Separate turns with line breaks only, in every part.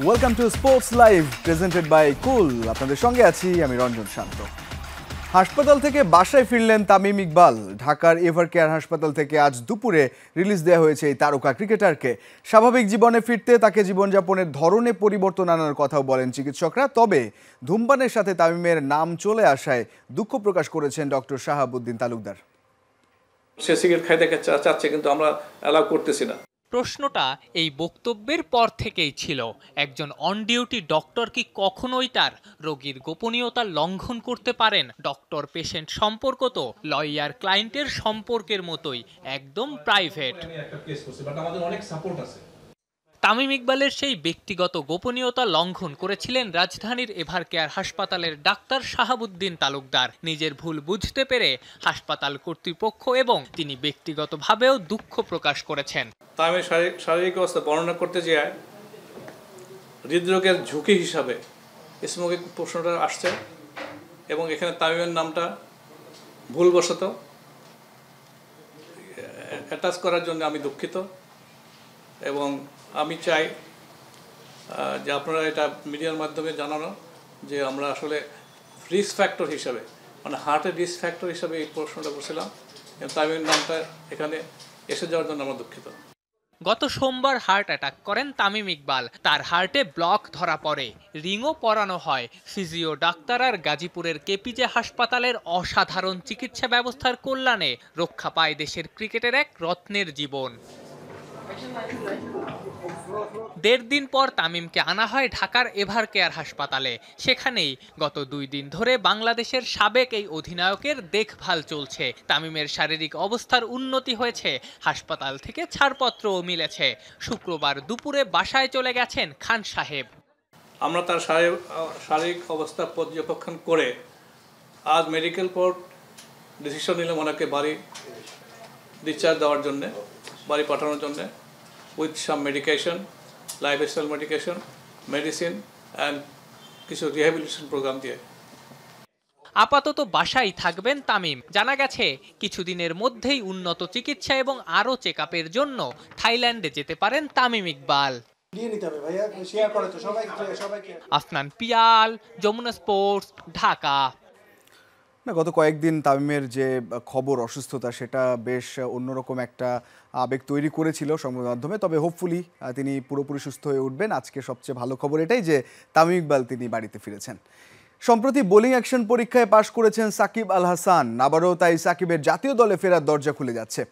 Welcome to sports live presented by cool. আপনাদের সঙ্গে আছি আমি রঞ্জন শান্ত। হাসপাতাল থেকে বাসায় ফিরলেন তামিম ইকবাল। ঢাকার এভারকেয়ার হাসপাতাল থেকে আজ দুপুরে রিলিজ দেওয়া হয়েছে এই তারকা ক্রিকেটারকে। স্বাভাবিক জীবনে ফিরতে তাকে জীবনযাপনের ধরনে পরিবর্তন আনার কথাও বলেন চিকিৎসকরা। তবে ধূমপানের সাথে তামিমের নাম চলে আসায় দুঃখ প্রকাশ করেছেন ডক্টর শাহাবুদ্দিন তালুকদার।
সে সিগারেট খাইতে চাচ্ছে, কিন্তু আমরা অ্যালাউ করতেছি না।
প্রশ্নটা এই বক্তব্যের পর থেকেই ছিল, একজন অন ডিউটি ডক্টর কি কখনোই তার রোগীর গোপনীয়তা লঙ্ঘন করতে পারেন? ডক্টর পেশেন্ট সম্পর্ক তো লয়ার ক্লায়েন্টের সম্পর্কের মতোই, একদম প্রাইভেট। তামিম ইকবালের সেই ব্যক্তিগত গোপনীয়তা লঙ্ঘন করেছিলেন রাজধানীর এভারকেয়ার হাসপাতালের ডাক্তার শাহাবুদ্দিন তালুকদার। নিজের ভুল বুঝতে পেরে হাসপাতাল কর্তৃপক্ষ এবং তিনি ব্যক্তিগতভাবেও দুঃখ প্রকাশ করেছেন।
তামিমের শারীরিক অবস্থা বর্ণনা করতে যেয়ে হৃদরোগের ঝুঁকি হিসাবে স্মোকিং প্রশ্নটা আসছে এবং এখানে তামিমের নামটা ভুলবশত অ্যাটাচ করার জন্য আমি দুঃখিত এবং আমি চাই যে আপনারা এটা মিডিয়ার মাধ্যমে জানানো যে আমরা আসলে রিস্ক ফ্যাক্টর হিসাবে, মানে হার্টের রিস্ক ফ্যাক্টর হিসাবে এই প্রশ্নটা করছিলাম। তামিমের নামটা এখানে এসে যাওয়ার জন্য আমরা দুঃখিত।
গত সোমবার হার্ট অ্যাটাক করেন তামিম ইকবাল। তার হার্টে ব্লক ধরা পড়ে, রিংও পরানো হয়। ফিজিও ডাক্তার আর গাজীপুরের কেপিজে হাসপাতালের অসাধারণ চিকিৎসা ব্যবস্থার কল্যাণে রক্ষা পায় দেশের ক্রিকেটের এক রত্নের জীবন। ১.৫ দিন পর তামিমকে আনা হয় ঢাকার এভারকেয়ার হাসপাতালে। সেখানেই গত ২ দিন ধরে বাংলাদেশের সাবেক এই অধিনায়কের দেখভাল চলছে। তামিমের শারীরিক অবস্থার উন্নতি হয়েছে, হাসপাতাল থেকে ছাড়পত্রও মিলেছে। শুক্রবার দুপুরে বাসায় চলে গেছেন খান সাহেব।
আমরা তার শারীরিক অবস্থা পর্যবেক্ষণ করে আজ মেডিকেল কোর্ট ডিসিশন নিলাম ওনাকে বাড়ি ডিসচার্জ দেওয়ার জন্য, বাড়ি পাঠানোর জন্য, with some medication, lifestyle medication, medicine and কিছু রিহ্যাবিলিটেশন প্রোগ্রাম দিয়ে।
আপাতত বাসায় থাকবেন তামিম। জানা গেছে কিছুদিনের মধ্যেই উন্নত চিকিৎসা এবং আরও চেকআপের জন্য থাইল্যান্ডে যেতে পারেন তামিম ইকবাল। আফনান পিয়াল, যমুনা স্পোর্টস, ঢাকা।
গত কয়েকদিন তামিমের যে খবর অসুস্থতা, সেটা বেশ অন্যরকম একটা আবেগ তৈরি করেছিল সংবাদ মাধ্যমে। তবে হোপফুলি তিনি পুরোপুরি সুস্থ হয়ে উঠবেন। আজকে সবচেয়ে ভালো খবর এটাই যে তামিম ইকবাল তিনি বাড়িতে ফিরেছেন। সম্প্রতি বোলিং অ্যাকশন পরীক্ষায় পাশ করেছেন সাকিব আল হাসান। আবারও তাই সাকিবের জাতীয় দলে ফেরার দরজা খুলে যাচ্ছে।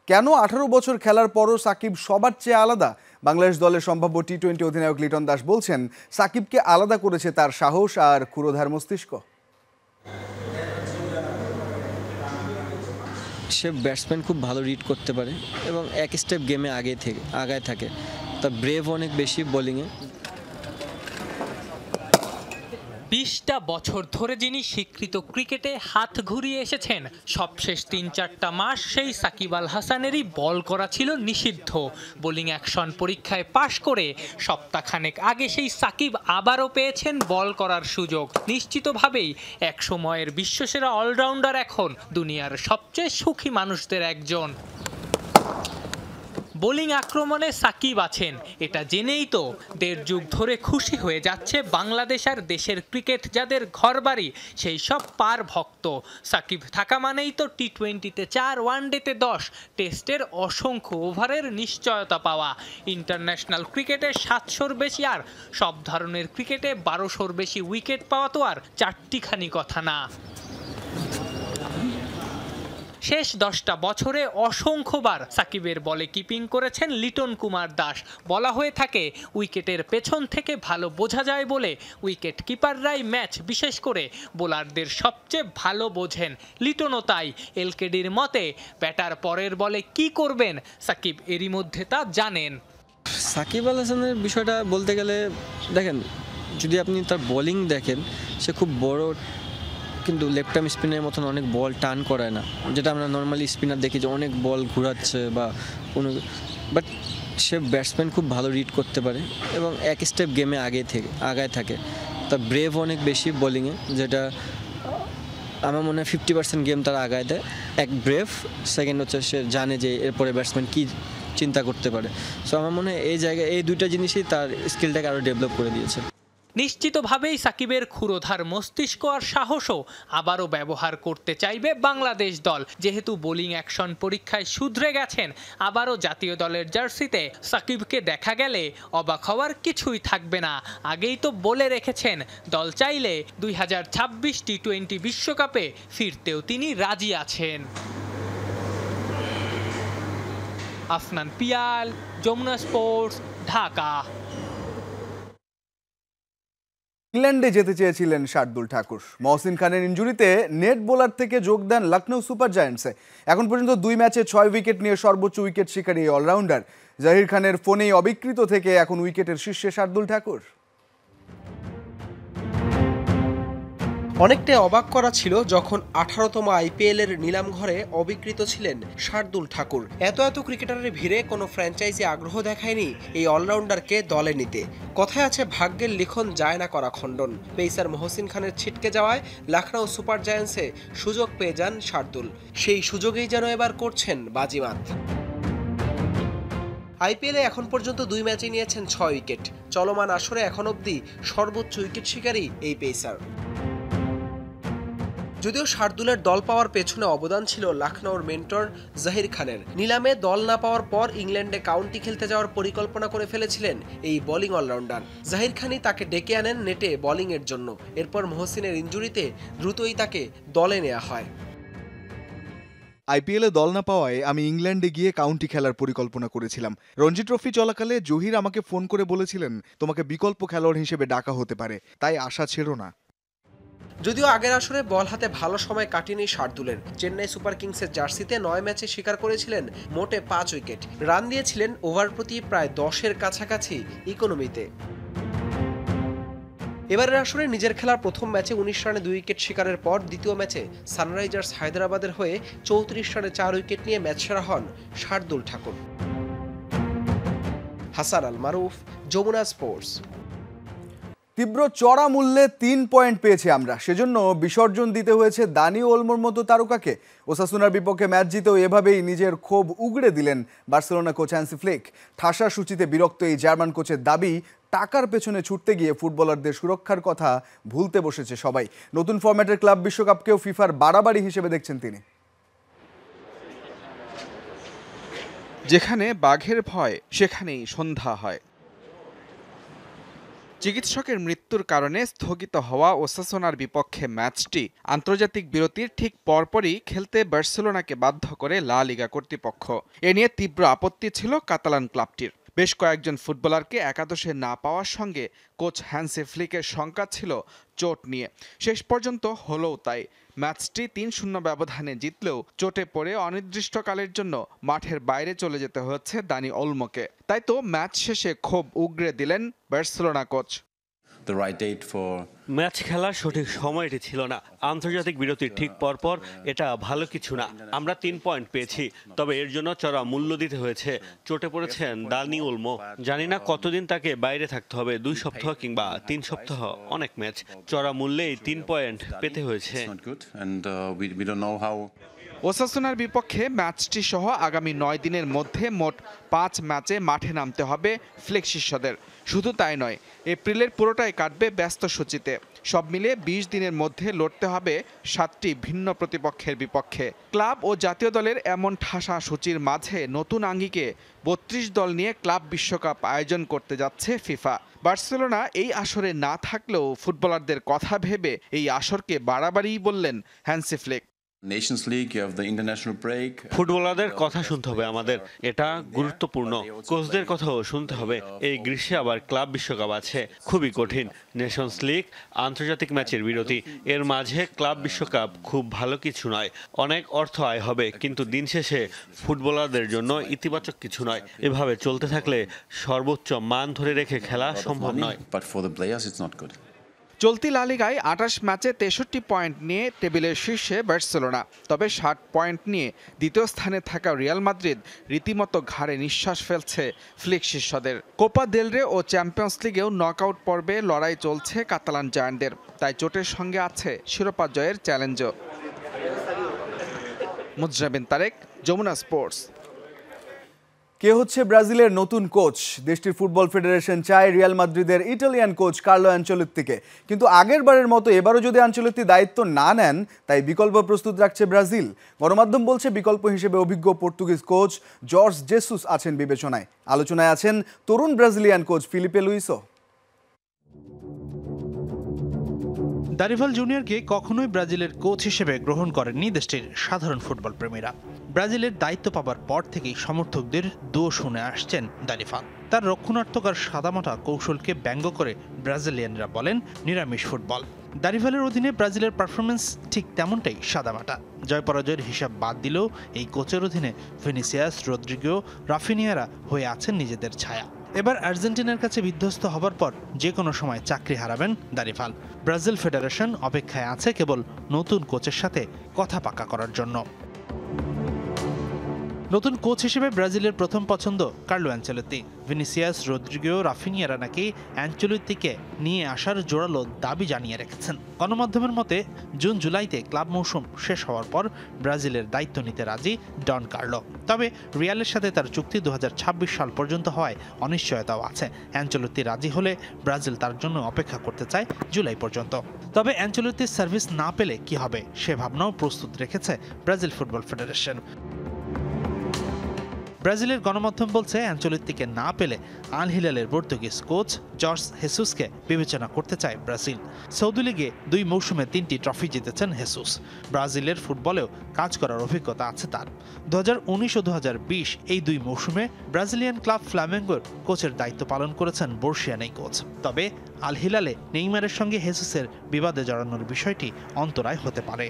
কেন 18 বছর খেলার পরও সাকিব সবার চেয়ে আলাদা? বাংলাদেশ দলের সম্ভাব্য টি-20 অধিনায়ক লিটন দাস বলছেন, সাকিবকে আলাদা করেছে তার সাহস আর ক্ষুরোধার মস্তিষ্ক।
সে ব্যাটসম্যান খুব ভালো রিড করতে পারে এবং এক স্টেপ গেমে আগায় থাকে। তার ব্রেভ অনেক বেশি বোলিংয়ে।
20টা বছর ধরে যিনি স্বীকৃত ক্রিকেটে হাত ঘুরিয়ে এসেছেন, সবশেষ 3-4টা মাস সেই সাকিব আল হাসানেরই বল করা ছিল নিষিদ্ধ। বোলিং অ্যাকশন পরীক্ষায় পাশ করে সপ্তাহখানেক আগে সেই সাকিব আবারও পেয়েছেন বল করার সুযোগ। নিশ্চিতভাবেই এক সময়ের বিশ্বসেরা অলরাউন্ডার এখন দুনিয়ার সবচেয়ে সুখী মানুষদের একজন। বোলিং আক্রমণে সাকিব আছেন, এটা জেনেই তো 1.5 যুগ ধরে খুশি হয়ে যাচ্ছে বাংলাদেশ আর দেশের ক্রিকেট যাদের ঘরবাড়ি সেই সব পার ভক্ত। সাকিব থাকা মানেই তো টি-20তে 4, ওয়ানডেতে 10, টেস্টের অসংখ্য ওভারের নিশ্চয়তা পাওয়া। ইন্টারন্যাশনাল ক্রিকেটে 700-র বেশি আর সব ধরনের ক্রিকেটে 1200-র বেশি উইকেট পাওয়া তো আর চারটিখানি কথা না। শেষ 10টা বছরে অসংখ্যবার সাকিবের বলে কিপিং করেছেন লিটন কুমার দাস। বলা হয়ে থাকে উইকেটের পেছন থেকে ভালো বোঝা যায় বলে উইকেট কিপাররাই ম্যাচ বিশেষ করে বোলারদের সবচেয়ে ভালো বোঝেন। লিটনও তাই। এলকেডির মতে ব্যাটার পরের বলে কি করবেন সাকিব এরই মধ্যে তা জানেন।
সাকিব আল হাসানের বিষয়টা বলতে গেলে, দেখেন, যদি আপনি তার বোলিং দেখেন, সে খুব বড় কিন্তু লেফট আর্ম স্পিনের মতন অনেক বল টার্ন করায় না, যেটা আমরা নর্মালি স্পিনার দেখি যে অনেক বল ঘুরাচ্ছে বা কোনো। বাট সে ব্যাটসম্যান খুব ভালো রিড করতে পারে এবং এক স্টেপ গেমে আগায় থাকে। তার ব্রেভ অনেক বেশি বোলিংয়ে, যেটা আমার মনে হয় 50% গেম তারা আগায় দেয়। এক ব্রেভ, সেকেন্ড হচ্ছে সে জানে যে এরপরে ব্যাটসম্যান কী চিন্তা করতে পারে। সো আমার মনে হয় এই জায়গায় এই দুইটা জিনিসই তার স্কিলটাকে আরও ডেভেলপ করে দিয়েছে।
নিশ্চিতভাবেই সাকিবের ক্ষুরোধার মস্তিষ্ক আর সাহসও আবারও ব্যবহার করতে চাইবে বাংলাদেশ দল। যেহেতু বোলিং অ্যাকশন পরীক্ষায় শুধরে গেছেন, আবারও জাতীয় দলের জার্সিতে সাকিবকে দেখা গেলে অবাক হওয়ার কিছুই থাকবে না। আগেই তো বলে রেখেছেন দল চাইলে 2026 টি-20 বিশ্বকাপে ফিরতেও তিনি রাজি আছেন। আফনান পিয়াল, যমুনা স্পোর্টস, ঢাকা।
ইংল্যান্ডে যেতে চেয়েছিলেন শার্দুল ঠাকুর। মহসিন খানের ইনজুরিতে নেট বোলার থেকে যোগ দেন লখনৌ সুপার জায়ান্টসে। এখন পর্যন্ত 2 ম্যাচে 6 উইকেট নিয়ে সর্বোচ্চ উইকেট শিকারী এই অলরাউন্ডার। জাহির খানের ফোনেই অবিকৃত থেকে এখন উইকেটের শীর্ষে শার্দুল ঠাকুর।
অনেকটাই অবাক করা ছিল যখন 18তম আইপিএল এর নিলাম ঘরে অবিকৃত ছিলেন শার্দুল ঠাকুর। এত ক্রিকেটারের ভিড়ে কোনো ফ্র্যাঞ্চাইজি আগ্রহ দেখায়নি এই অলরাউন্ডারকে দলে নিতে। কথায় আছে ভাগ্যের লিখন যায় না করা খণ্ডন। পেসার মহসিন খানের ছিটকে যাওয়ায় লখনৌ সুপার জায়ান্টসে সুযোগ পেয়ে যান শার্দুল। সেই সুযোগেই যেন এবার করছেন বাজিমাত। আইপিএলে এখন পর্যন্ত 2 ম্যাচে নিয়েছেন 6 উইকেট। চলমান আসরে এখন অবধি সর্বোচ্চ উইকেট শিকারী এই পেসার। যদিও শার্দুলের দল পাওয়ার পেছনে অবদান ছিল লখনৌর মেন্টর জাহির খানের। নিলামে দল না পাওয়ার পর ইংল্যান্ডে কাউন্টি খেলতে যাওয়ার পরিকল্পনা করে ফেলেছিলেন এই বোলিং অলরাউন্ডার। জাহির খানই তাকে ডেকে আনেন নেটে বোলিংয়ের জন্য। এরপর মহসিনের ইনজুরিতে দ্রুতই তাকে দলে নেওয়া হয়।
আইপিএলে দল না পাওয়ায় আমি ইংল্যান্ডে গিয়ে কাউন্টি খেলার পরিকল্পনা করেছিলাম। রঞ্জি ট্রফি চলাকালে জহির আমাকে ফোন করে বলেছিলেন তোমাকে বিকল্প খেলোয়াড় হিসেবে ডাকা হতে পারে, তাই আশা ছিল না।
যদিও আগের আসরে বল হাতে ভালো সময় কাটেনি শার্দুলের। চেন্নাই সুপার কিংসের জার্সিতে 9 ম্যাচে শিকার করেছিলেন মোটে 5 উইকেট। রান দিয়েছিলেন ওভার প্রতি প্রায় 10-এর কাছাকাছি ইকোনমিতে। এবারের আসরে নিজের খেলার প্রথম ম্যাচে 19 রানে 2 উইকেট শিকারের পর দ্বিতীয় ম্যাচে সানরাইজার্স হায়দ্রাবাদের হয়ে 34 রানে 4 উইকেট নিয়ে ম্যাচ সেরা হন শার্দুল ঠাকুর। হাসান আল মারুফ, যমুনা স্পোর্টস।
তীব্র চড়া মূল্যে 3 পয়েন্ট পেয়েছি আমরা, সেজন্য বিসর্জন দিতে হয়েছে দানি ওলমোর মতো তারকাকে। ওসাসুনার বিপক্ষে ম্যাচ জিতেও এভাবেই নিজের ক্ষোভ উগড়ে দিলেন বার্সেলোনা কোচ হ্যান্সি ফ্লিক। ঠাসা সূচিতে বিরক্ত এই জার্মান কোচের দাবি, টাকার পেছনে ছুটতে গিয়ে ফুটবলারদের সুরক্ষার কথা ভুলতে বসেছে সবাই। নতুন ফরম্যাটের ক্লাব বিশ্বকাপকেও ফিফার বাড়াবাড়ি হিসেবে দেখছেন তিনি।
যেখানে বাঘের ভয় সেখানেই সন্ধ্যা হয়। চিকিৎসকের মৃত্যুর কারণে স্থগিত হওয়া ওসাসুনার বিপক্ষে ম্যাচটি আন্তর্জাতিক বিরতির ঠিক পরপরই খেলতে বার্সেলোনাকে বাধ্য করে লা লিগা কর্তৃপক্ষ। এ নিয়ে তীব্র আপত্তি ছিল কাতালান ক্লাবটির। বেশ কয়েকজন ফুটবলারকে একাদশে না পাওয়ার সঙ্গে কোচ হ্যান্সি ফ্লিকের শঙ্কা ছিল চোট নিয়ে। শেষ পর্যন্ত হলোও তাই। ম্যাচটি 3-0 ব্যবধানে জিতলেও চোটে পড়ে অনির্দিষ্টকালের জন্য মাঠের বাইরে চলে যেতে হচ্ছে দানি ওলমোকে। তাই তো ম্যাচ শেষে ক্ষোভ উগরে দিলেন বার্সেলোনা কোচ।
ম্যাচ খেলার সঠিক সময়টি ছিল না। আন্তর্জাতিক বিরতির ঠিক পরপর এটা ভালো কিছু না। আমরা 3 পয়েন্ট পেয়েছি, তবে এর জন্য চড়া মূল্য দিতে হয়েছে। চোটে পড়েছেন দানি ওলমো। জানি না কতদিন তাকে বাইরে থাকতে হবে, 2 সপ্তাহ কিংবা 3 সপ্তাহ। অনেক ম্যাচ, চড়া মূল্যেই 3 পয়েন্ট পেতে হয়েছে।
ওসাসুনার বিপক্ষে ম্যাচটি সহ আগামী 9 দিনের মধ্যে মোট 5 ম্যাচে মাঠে নামতে হবে ফ্লিক শিষ্যদের। শুধু তাই নয়, এপ্রিলের পুরোটাই কাটবে ব্যস্ত সূচিতে। সব মিলিয়ে 20 দিনের মধ্যে লড়তে হবে 7টি ভিন্ন প্রতিপক্ষের বিপক্ষে। ক্লাব ও জাতীয় দলের এমন ঠাসা সূচির মাঝে নতুন আঙ্গিকে 32 দল নিয়ে ক্লাব বিশ্বকাপ আয়োজন করতে যাচ্ছে ফিফা। বার্সেলোনা এই আসরে না থাকলেও ফুটবলারদের কথা ভেবে এই আসরকে বাড়াবাড়িই বললেন হ্যান্সি ফ্লিক।
ফুটবলারদের কথা শুনতে হবে আমাদের, এটা গুরুত্বপূর্ণ। কোচদের কথাও শুনতে হবে। এই গ্রীষ্মে আবার ক্লাব বিশ্বকাপ আছে, খুবই কঠিন। নেশনস লিগ, আন্তর্জাতিক ম্যাচের বিরতি, এর মাঝে ক্লাব বিশ্বকাপ খুব ভালো কিছু নয়। অনেক অর্থ আয় হবে, কিন্তু দিন শেষে ফুটবলারদের জন্য ইতিবাচক কিছু নয়। এভাবে চলতে থাকলে সর্বোচ্চ মান ধরে রেখে খেলা সম্ভব নয়।
চলতি লা লিগায় 28 ম্যাচে 63 পয়েন্ট নিয়ে টেবিলের শীর্ষে বার্সেলোনা। তবে 60 পয়েন্ট নিয়ে দ্বিতীয় স্থানে থাকা রিয়াল মাদ্রিদ রীতিমতো ঘাড়ে নিঃশ্বাস ফেলছে ফ্লিক শিষ্যদের। কোপা দেল রে ও চ্যাম্পিয়ন্স লিগেও নকআউট পর্বে লড়াই চলছে কাতালান জায়ান্টদের। তাই চোটের সঙ্গে আছে শিরোপা জয়ের চ্যালেঞ্জও। মুজরা বিন তারেক, যমুনা স্পোর্টস।
কে হচ্ছে ব্রাজিলের নতুন কোচ? দেশটির ফুটবল ফেডারেশন চায় রিয়াল মাদ্রিদের ইটালিয়ান কোচ কার্লো আনচেলত্তিকে, কিন্তু আগের বারের মতো এবারও যদি আনচেলত্তি দায়িত্ব না নেন তাই বিকল্প প্রস্তুত রাখছে ব্রাজিল। গণমাধ্যম বলছে বিকল্প হিসেবে অভিজ্ঞ পর্তুগিজ কোচ জর্জ জেসুস আছেন বিবেচনায়। আলোচনায় আছেন তরুণ ব্রাজিলিয়ান কোচ ফিলিপে লুইসও।
দারিভাল জুনিয়রকে কখনোই ব্রাজিলের কোচ হিসেবে গ্রহণ করেননি দেশটির সাধারণ ফুটবল প্রেমীরা। ব্রাজিলের দায়িত্ব পাবার পর থেকেই সমর্থকদের দোষ শুনে আসছেন দারিভাল। তার রক্ষণাত্মক আর সাদামাটা কৌশলকে ব্যঙ্গ করে ব্রাজিলিয়ানরা বলেন নিরামিষ ফুটবল। দারিভালের অধীনে ব্রাজিলের পারফরমেন্স ঠিক তেমনটাই সাদামাটা। জয় পরাজয়ের হিসাব বাদ দিলেও এই কোচের অধীনে ভিনিসিয়াস, রদ্রিগো, রাফিনিয়ারা হয়ে আছেন নিজেদের ছায়া। এবার আর্জেন্টিনার কাছে বিধ্বস্ত হবার পর যে কোনো সময় চাকরি হারাবেন দারিভাল। ব্রাজিল ফেডারেশন অপেক্ষায় আছে কেবল নতুন কোচের সাথে কথা পাকা করার জন্য। নতুন কোচ হিসেবে ব্রাজিলের প্রথম পছন্দ কার্লো আনচেলত্তি। ভিনিসিয়াস, রদ্রিগো, রাফিনিয়ারা নাকি আনচেলত্তিকে নিয়ে আসার জোরালো দাবি জানিয়ে রেখেছেন। গণমাধ্যমের মতে জুন জুলাইতে ক্লাব মৌসুম শেষ হওয়ার পর ব্রাজিলের দায়িত্ব নিতে রাজি ডন কার্লো। তবে রিয়ালের সাথে তার চুক্তি 2026 সাল পর্যন্ত হওয়ায় অনিশ্চয়তাও আছে। আনচেলত্তি রাজি হলে ব্রাজিল তার জন্য অপেক্ষা করতে চায় জুলাই পর্যন্ত। তবে আনচেলত্তির সার্ভিস না পেলে কি হবে সে ভাবনাও প্রস্তুত রেখেছে ব্রাজিল ফুটবল ফেডারেশন। ব্রাজিলের গণমাধ্যম বলছে আনচেলত্তিকে না পেলে আল হিলালের পর্তুগিজ কোচ জর্জ হেসুসকে বিবেচনা করতে চায় ব্রাজিল। সৌদি লিগে 2 মৌসুমে 3টি ট্রফি জিতেছেন হেসুস। ব্রাজিলের ফুটবলেও কাজ করার অভিজ্ঞতা আছে তার। 2019 ও 2020 এই 2 মৌসুমে ব্রাজিলিয়ান ক্লাব ফ্লামেঙ্গোর কোচের দায়িত্ব পালন করেছেন বর্ষিয়ান এই কোচ। তবে আল হিলালে নেইমারের সঙ্গে হেসুসের বিবাদে জড়ানোর বিষয়টি অন্তরায় হতে পারে।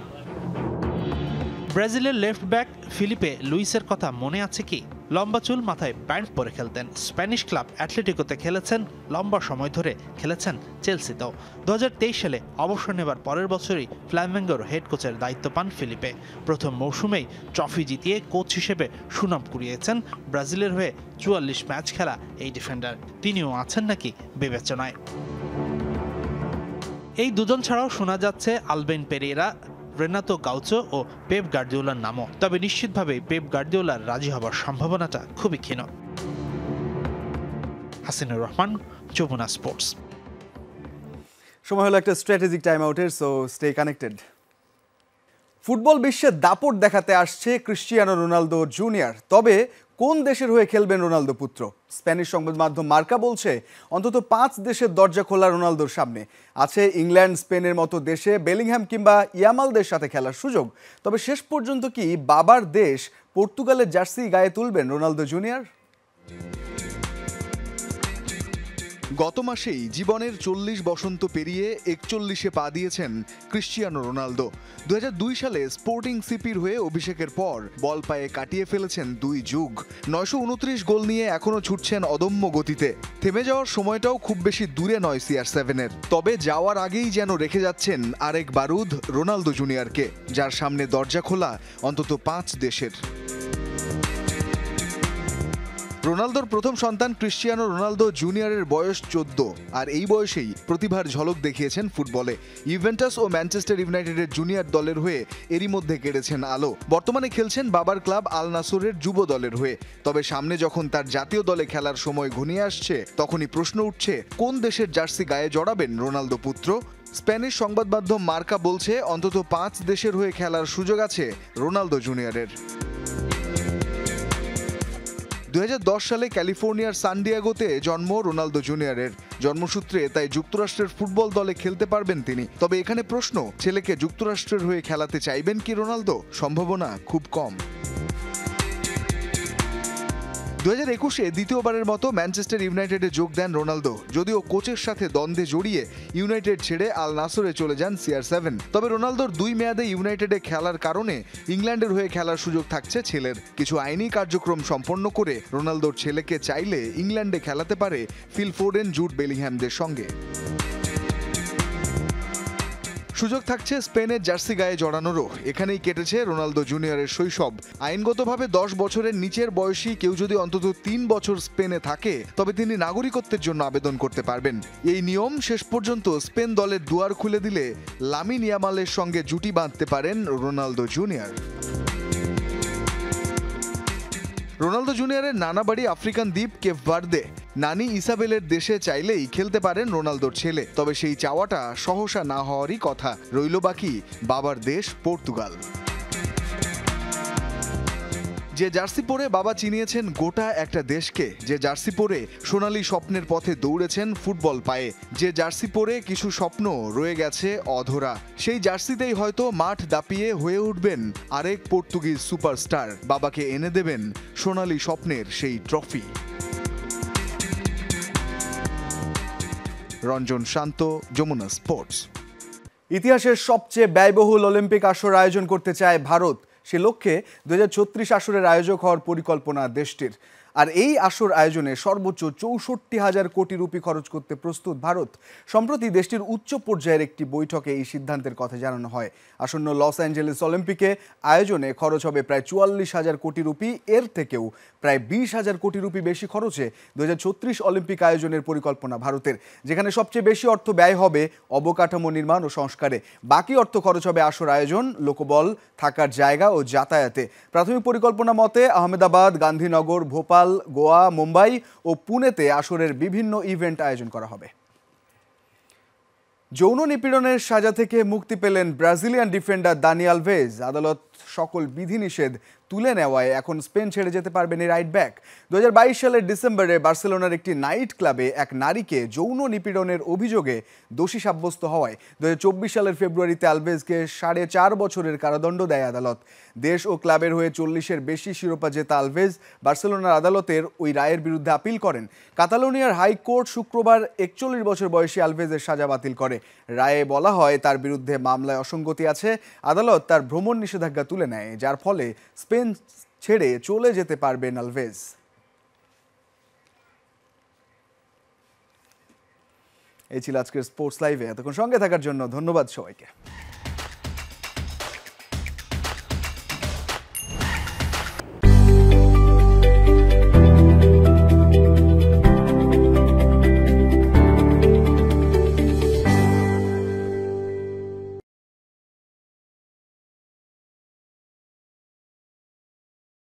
ব্রাজিলের লেফট ব্যাক ফিলিপে লুইসের কথা মনে আছে কি? লম্বা চুল, মাথায় প্যান্ট পরে খেলতেন। স্প্যানিশ ক্লাব অ্যাটলেটিকোতে খেলেছেন, লম্বা সময় ধরে খেলেছেন চেলসিতেও। 2023 সালে অবসর নেবার পরের বছরই ফ্লামেঙ্গোর হেড কোচের দায়িত্ব পান ফিলিপে। প্রথম মৌসুমেই ট্রফি জিতিয়ে কোচ হিসেবে সুনাম কুড়িয়েছেন। ব্রাজিলের হয়ে 44 ম্যাচ খেলা এই ডিফেন্ডার, তিনিও আছেন নাকি বিবেচনায়। এই দুজন ছাড়াও শোনা যাচ্ছে আলবেন পেরেরা, রেনাতো গাউচো ও পেপ গার্দিওলার নামও। তবে নিশ্চিতভাবে পেপ গার্দিওলার রাজি হবার সম্ভাবনাটা খুবই ক্ষীণ। হাসিনুর রহমান, যমুনা স্পোর্টস।
সময় হলো একটা স্ট্র্যাটেজিক টাইম আউটের, সো স্টে কানেক্টেড। ফুটবল বিশ্বে দাপট দেখাতে আসছে ক্রিশ্চিয়ানো রোনালদো জুনিয়র। তবে কোন দেশের হয়ে খেলবেন রোনালদো পুত্র? স্প্যানিশ সংবাদ মাধ্যম মার্কা বলছে অন্তত 5 দেশের দরজা খোলা রোনালদোর সামনে। আছে ইংল্যান্ড, স্পেনের মতো দেশে বেলিংহ্যাম কিংবা ইয়ামালদের সাথে খেলার সুযোগ। তবে শেষ পর্যন্ত কি বাবার দেশ পর্তুগালের জার্সি গায়ে তুলবেন রোনালদো জুনিয়র?
গত মাসেই জীবনের 40 বসন্ত পেরিয়ে 41-এ পা দিয়েছেন ক্রিশ্চিয়ানো রোনালদো। 2002 সালে স্পোর্টিং সিপির হয়ে অভিষেকের পর বল পায়ে কাটিয়ে ফেলেছেন 2 যুগ। 929 গোল নিয়ে এখনও ছুটছেন অদম্য গতিতে। থেমে যাওয়ার সময়টাও খুব বেশি দূরে নয় CR7-এর। তবে যাওয়ার আগেই যেন রেখে যাচ্ছেন আরেক বারুদ রোনালদো জুনিয়রকে, যার সামনে দরজা খোলা অন্তত 5 দেশের। রোনালদোর প্রথম সন্তান ক্রিশ্চিয়ানো রোনালদো জুনিয়রের বয়স 14, আর এই বয়সেই প্রতিভার ঝলক দেখিয়েছেন ফুটবলে। ইউভেন্টাস ও ম্যানচেস্টার ইউনাইটেডের জুনিয়র দলের হয়ে এরই মধ্যে কেড়েছেন আলো। বর্তমানে খেলছেন বাবার ক্লাব আল নাসরের যুব দলের হয়ে। তবে সামনে যখন তার জাতীয় দলে খেলার সময় ঘনিয়ে আসছে, তখনই প্রশ্ন উঠছে কোন দেশের জার্সি গায়ে জড়াবেন রোনালদো পুত্র। স্প্যানিশ সংবাদ মাধ্যম মার্কা বলছে অন্তত 5 দেশের হয়ে খেলার সুযোগ আছে রোনালদো জুনিয়রের। 2010 সালে ক্যালিফোর্নিয়ার সান ডিয়েগোতে জন্ম রোনালদো জুনিয়রের। জন্মসূত্রে তাই যুক্তরাষ্ট্রের ফুটবল দলে খেলতে পারবেন তিনি। তবে এখানে প্রশ্ন, ছেলেকে যুক্তরাষ্ট্রের হয়ে খেলাতে চাইবেন কি রোনালদো? সম্ভাবনা খুব কম। 2021-এ দ্বিতীয়বারের মতো ম্যানচেস্টার ইউনাইটেডে যোগ দেন রোনালদো। যদিও কোচের সাথে দ্বন্দ্বে জড়িয়ে ইউনাইটেড ছেড়ে আল নাসরে চলে যান CR7। তবে রোনালদোর 2 মেয়াদে ইউনাইটেডে খেলার কারণে ইংল্যান্ডের হয়ে খেলার সুযোগ থাকছে ছেলের। কিছু আইনি কার্যক্রম সম্পন্ন করে রোনালদোর ছেলেকে চাইলে ইংল্যান্ডে খেলাতে পারে ফিল ফোডেন, জুড বেলিংহ্যামদের সঙ্গে। সুযোগ থাকছে স্পেনের জার্সি গায়ে জড়ানোরও। এখানেই কেটেছে রোনালদো জুনিয়রের শৈশব। আইনগতভাবে 10 বছরের নিচের বয়সী কেউ যদি অন্তত 3 বছর স্পেনে থাকে, তবে তিনি নাগরিকত্বের জন্য আবেদন করতে পারবেন। এই নিয়ম শেষ পর্যন্ত স্পেন দলের দুয়ার খুলে দিলে লামিন ইয়ামালের সঙ্গে জুটি বাঁধতে পারেন রোনালদো জুনিয়র। রোনালদো জুনিয়রের নানা বাড়ি আফ্রিকান দ্বীপ কেপ ভার্দে। নানি ইসাবেলের দেশে চাইলেই খেলতে পারেন রোনালদোর ছেলে, তবে সেই চাওয়াটা সহসা না হওয়ারই কথা। রইল বাকি বাবার দেশ পর্তুগাল। যে জার্সি পরে বাবা চিনিয়েছেন গোটা একটা দেশকে, যে জার্সি পরে সোনালী স্বপ্নের পথে দৌড়েছেন ফুটবল পায়ে, যে জার্সি পরে কিছু স্বপ্ন রয়ে গেছে অধরা, সেই জার্সিতেই হয়তো মাঠ দাপিয়ে হয়ে উঠবেন আরেক পর্তুগিজ সুপারস্টার। বাবাকে এনে দেবেন সোনালী স্বপ্নের সেই ট্রফি। রঞ্জন শান্ত, যমুনা স্পোর্টস।
ইতিহাসের সবচেয়ে ব্যয়বহুল অলিম্পিক আসর আয়োজন করতে চায় ভারত। সে লক্ষ্যে 2036 আসরের আয়োজক হওয়ার পরিকল্পনা দেশটির। আর এই আসর আয়োজনে সর্বোচ্চ 64,000 কোটি রুপি খরচ করতে প্রস্তুত ভারত। সম্প্রতি দেশটির উচ্চ পর্যায়ের একটি বৈঠকে এই সিদ্ধান্তের কথা জানানো হয়। আসন্ন লস অ্যাঞ্জেলেস অলিম্পিকে আয়োজনে খরচ হবে প্রায় 44,000 কোটি রুপি। এর থেকেও প্রায় 20,000 কোটি রুপি বেশি খরচে 2036 অলিম্পিক আয়োজনের পরিকল্পনা ভারতের, যেখানে সবচেয়ে বেশি অর্থ ব্যয় হবে অবকাঠামো নির্মাণ ও সংস্কারে। বাকি অর্থ খরচ হবে আসর আয়োজন, লোকবল, থাকার জায়গা ও যাতায়াতে। প্রাথমিক পরিকল্পনা মতে আহমেদাবাদ, গান্ধীনগর, ভোপাল, গোয়া, মুম্বাই ও পুনেতে আসরের বিভিন্ন ইভেন্ট আয়োজন করা হবে। যৌন নিপীড়নের সাজা থেকে মুক্তি পেলেন ব্রাজিলিয়ান ডিফেন্ডার দানি আলভেজ। আদালত সকল বিধিনিষেধ তুলে নেওয়ায় এখন স্পেন ছেড়ে যেতে পারবেন এই রাইট ব্যাক। 2022 সালের ডিসেম্বরে বার্সেলোনার একটি নাইট ক্লাবে এক নারীকে যৌন নিপীড়নের অভিযোগে দোষী সাব্যস্ত হওয়ায় 2024 সালের ফেব্রুয়ারিতে আলভেজকে 4.5 বছরের কারাদণ্ড দেয় আদালত। দেশ ও ক্লাবের হয়ে 40-এর বেশি শিরোপা জেতা আলভেজ বার্সেলোনার আদালতের ওই রায়ের বিরুদ্ধে আপিল করেন। কাতালোনিয়ার হাইকোর্ট শুক্রবার 41 বছর বয়সী আলভেজের সাজা বাতিল করে। রায়ে বলা হয় তার বিরুদ্ধে মামলায় অসঙ্গতি আছে। আদালত তার ভ্রমণ নিষেধাজ্ঞা তুলে নেয়, যার ফলে স্পেন ছেড়ে চলে যেতে পারবেন আলভেজ। এই ছিল আজকের স্পোর্টস লাইভে। এতক্ষণ সঙ্গে থাকার জন্য ধন্যবাদ সবাইকে।